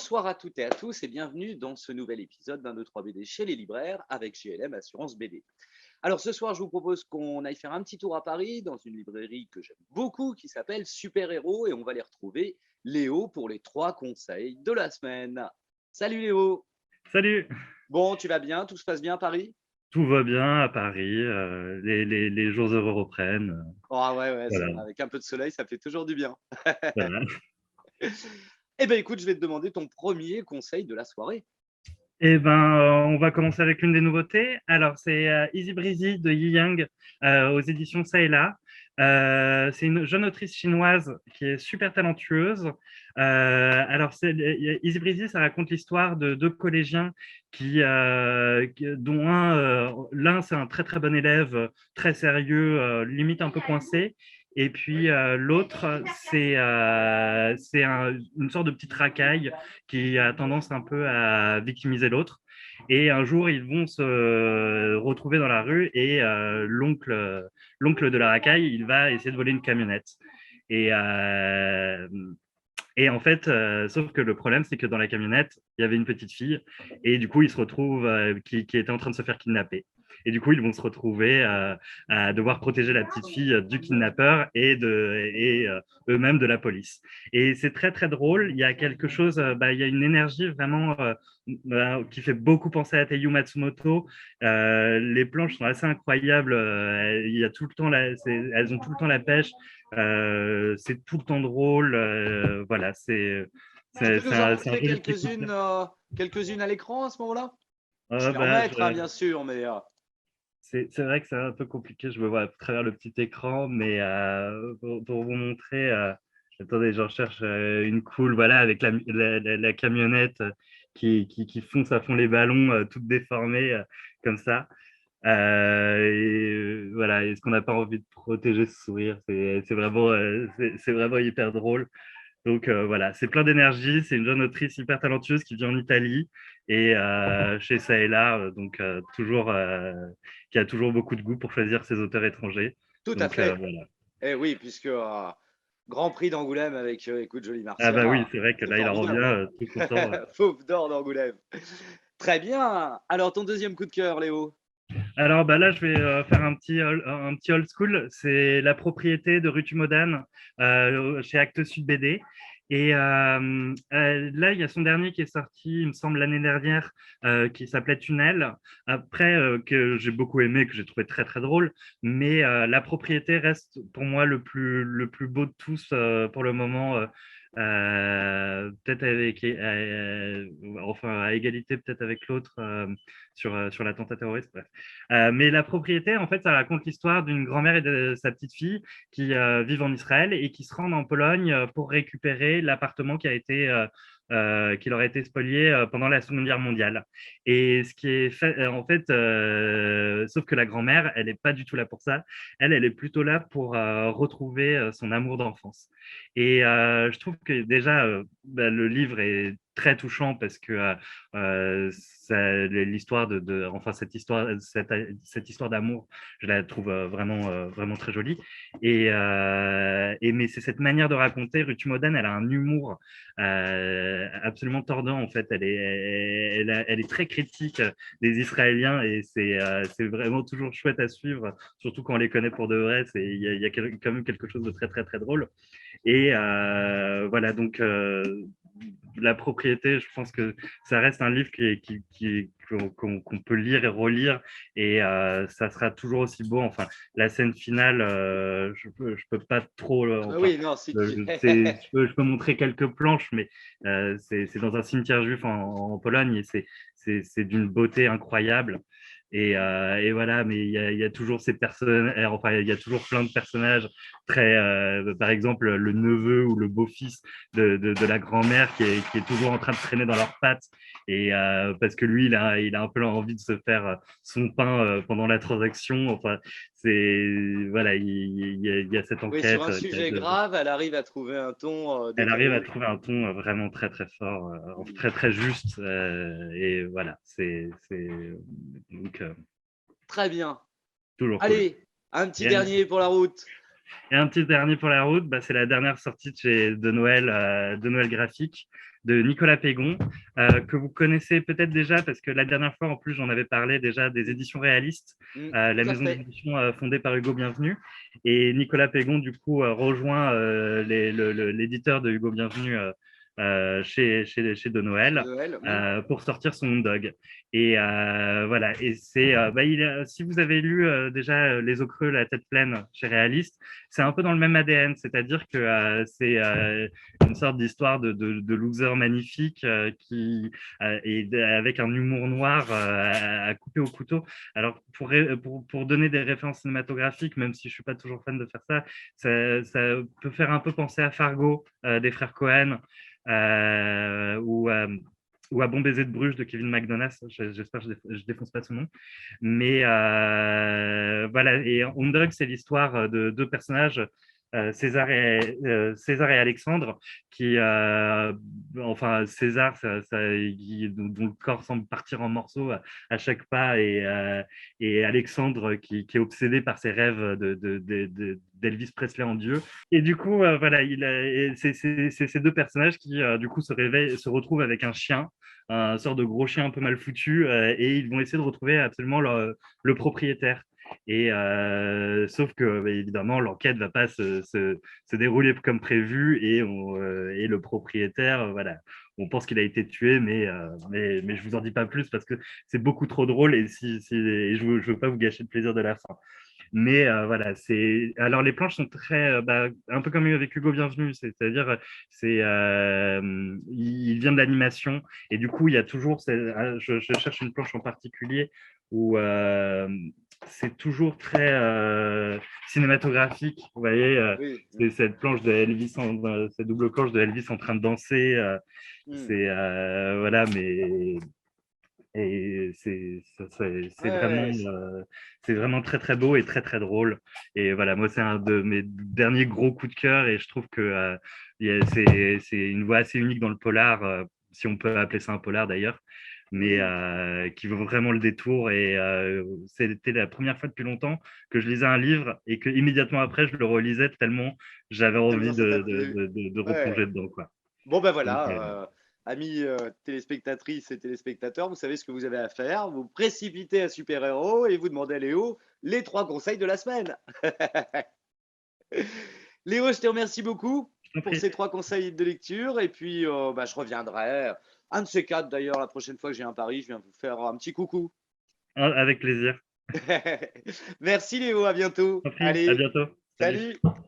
Bonsoir à toutes et à tous et bienvenue dans ce nouvel épisode d'un 2-3 BD chez les libraires avec JLM Assurance BD. Alors ce soir, je vous propose qu'on aille faire un petit tour à Paris dans une librairie que j'aime beaucoup qui s'appelle Super Héros et on va les retrouver Léo pour les 3 conseils de la semaine. Salut Léo. Salut, Bon, tu vas bien? Tout se passe bien à Paris? tout va bien à Paris, les jours heureux reprennent. Ah ouais, ouais, c'est Voilà, vrai. Avec un peu de soleil, ça fait toujours du bien. voilà. Eh bien écoute, je vais te demander ton premier conseil de la soirée. Eh ben, on va commencer avec l'une des nouveautés. Alors, c'est Easy Breezy de Yi Yang aux éditions Ça et Là. C'est une jeune autrice chinoise qui est super talentueuse. Easy Breezy, ça raconte l'histoire de deux collégiens dont l'un, c'est un très très bon élève, très sérieux, limite un peu coincé. Et puis l'autre, une sorte de petite racaille qui a tendance un peu à victimiser l'autre. Et un jour, ils vont se retrouver dans la rue et l'oncle de la racaille, il va essayer de voler une camionnette. Et, euh, et en fait, sauf que le problème, c'est que dans la camionnette, il y avait une petite fille. Et du coup, ils se retrouvent qui était en train de se faire kidnapper. Et du coup, ils vont se retrouver à devoir protéger la petite fille du kidnappeur et eux-mêmes de la police. Et c'est très, très drôle. Il y a quelque chose, il y a une énergie vraiment qui fait beaucoup penser à Teiyu Matsumoto. Les planches sont assez incroyables. Il y a tout le temps elles ont tout le temps la pêche. C'est tout le temps drôle. Voilà, Tu peux nous en c'est un montrer joli petit coup de cœur. quelques-unes à l'écran à ce moment-là? Je Ah, vais en bah, mettre, hein, bien sûr, mais c'est vrai que c'est un peu compliqué. Je me vois à travers le petit écran, mais pour vous montrer, attendez, j'en cherche une cool, voilà, avec la camionnette qui fonce à fond les ballons, toutes déformées comme ça. Voilà, est-ce qu'on n'a pas envie de protéger ce sourire? C'est vraiment hyper drôle. Donc voilà, c'est plein d'énergie. C'est une jeune autrice hyper talentueuse qui vit en Italie et chez ça et là, qui a toujours beaucoup de goût pour choisir ses auteurs étrangers. tout à Donc fait. voilà. Eh oui, puisque Grand Prix d'Angoulême avec Écoute Jolie Ah bah oui, Marcia, c'est vrai que c'est là, il en revient formidable. tout content. Fauve d'or d'Angoulême. Très bien. Alors, ton deuxième coup de cœur, Léo? Alors bah là, je vais faire un petit old school. C'est La propriété de Rutu Modan chez Actes Sud BD. Et là, il y a son dernier qui est sorti, il me semble, l'année dernière, qui s'appelait Tunnel. Après, que j'ai beaucoup aimé, que j'ai trouvé très très drôle. Mais La propriété reste pour moi le plus beau de tous pour le moment. Peut-être enfin à égalité peut-être avec l'autre sur l'attentat terroriste. Bref. Mais La propriété, en fait, ça raconte l'histoire d'une grand-mère et de sa petite fille qui vivent en Israël et qui se rendent en Pologne pour récupérer l'appartement qui leur a été spolié pendant la Seconde Guerre mondiale. Et ce qui est fait, en fait, sauf que la grand-mère, elle n'est pas du tout là pour ça. Elle est plutôt là pour retrouver son amour d'enfance. Et je trouve que déjà, le livre est très touchant parce que l'histoire enfin cette histoire d'amour, je la trouve vraiment très jolie. Mais c'est cette manière de raconter. Ruth Modan, elle a un humour absolument tordant en fait. Elle est très critique des Israéliens et c'est vraiment toujours chouette à suivre, surtout quand on les connaît pour de vrai. Il y a quand même quelque chose de très très très drôle. Et voilà, donc La propriété, je pense que ça reste un livre qu'on peut lire et relire et ça sera toujours aussi beau. Enfin, la scène finale, je peux pas trop, Ah bah oui, non, si tu... je peux montrer quelques planches, mais c'est dans un cimetière juif en Pologne et c'est d'une beauté incroyable. Et voilà, mais il y a toujours ces personnes, enfin, il y a toujours plein de personnages par exemple, le neveu ou le beau-fils de la grand-mère qui est toujours en train de traîner dans leurs pattes. Et parce que lui, il a un peu envie de se faire son pain pendant la transaction. Enfin, voilà, il y a cette Oui, sur enquête. un sujet grave, elle arrive à trouver un ton Elle arrive à décalé. trouver un ton vraiment très très fort, très très juste. Et voilà, donc Très bien. toujours cool. Allez, un petit Et dernier pour la route. Et un petit dernier pour la route, c'est la dernière sortie de Noël graphique. de Nicolas Pégon, que vous connaissez peut-être déjà parce que la dernière fois, en plus, j'en avais parlé déjà des éditions réalistes, la Tout à maison fait. d'édition fondée par Hugo Bienvenu. Et Nicolas Pégon, du coup, rejoint l'éditeur de Hugo Bienvenu chez De Chez Noël Noël. pour sortir son Dog. Et voilà, et c'est, si vous avez lu déjà Les eaux creux, la tête pleine chez Réaliste, c'est un peu dans le même ADN, c'est-à-dire que c'est une sorte d'histoire de loser magnifique avec un humour noir à couper au couteau. Alors, pour donner des références cinématographiques, même si je ne suis pas toujours fan de faire ça, ça peut faire un peu penser à Fargo des frères Cohen ou à Bon baiser de Bruges de Kevin McDonald. J'espère que je ne défonce pas son nom. Mais voilà, et Hound c'est l'histoire de deux personnages, César et Alexandre, qui, enfin, César, dont le corps semble partir en morceaux à chaque pas, et Alexandre, qui est obsédé par ses rêves d'Elvis Presley en Dieu. Et du coup, voilà, c'est ces deux personnages qui, du coup, se retrouvent avec un chien, un sort de gros chien un peu mal foutu, et ils vont essayer de retrouver absolument le propriétaire. Et sauf que, évidemment, l'enquête ne va pas se dérouler comme prévu, et le propriétaire, voilà, on pense qu'il a été tué, mais je vous en dis pas plus parce que c'est beaucoup trop drôle, et et je veux pas vous gâcher le plaisir de la fin. Mais voilà, alors les planches sont très un peu comme avec Hugo Bienvenu, c'est-à-dire il vient de l'animation, et du coup il y a toujours je cherche une planche en particulier où c'est toujours très cinématographique, vous voyez, Oui. c'est cette planche de Elvis, cette double planche de Elvis en train de danser, c'est voilà, mais et Ouais. c'est vraiment très très beau et très très drôle. Et voilà, moi c'est un de mes derniers gros coups de cœur, et je trouve que c'est une voix assez unique dans le polar, si on peut appeler ça un polar d'ailleurs, mais qui vaut vraiment le détour. Et c'était la première fois depuis longtemps que je lisais un livre et que immédiatement après je le relisais tellement j'avais Tellement envie ça t'a plu. de replonger Ouais. dedans, quoi. Bon, ben Donc, voilà, amis téléspectatrices et téléspectateurs, vous savez ce que vous avez à faire. Vous précipitez un super-héros et vous demandez à Léo les 3 conseils de la semaine. Léo, je te remercie beaucoup je t'en pour prie. ces 3 conseils de lecture. Et puis, je reviendrai. Un de ces quatre, d'ailleurs, la prochaine fois que j'ai un Paris, je viens vous faire un petit coucou. Avec plaisir. Merci Léo, à bientôt. Je t'en prie. À Allez, bientôt. Salut. salut.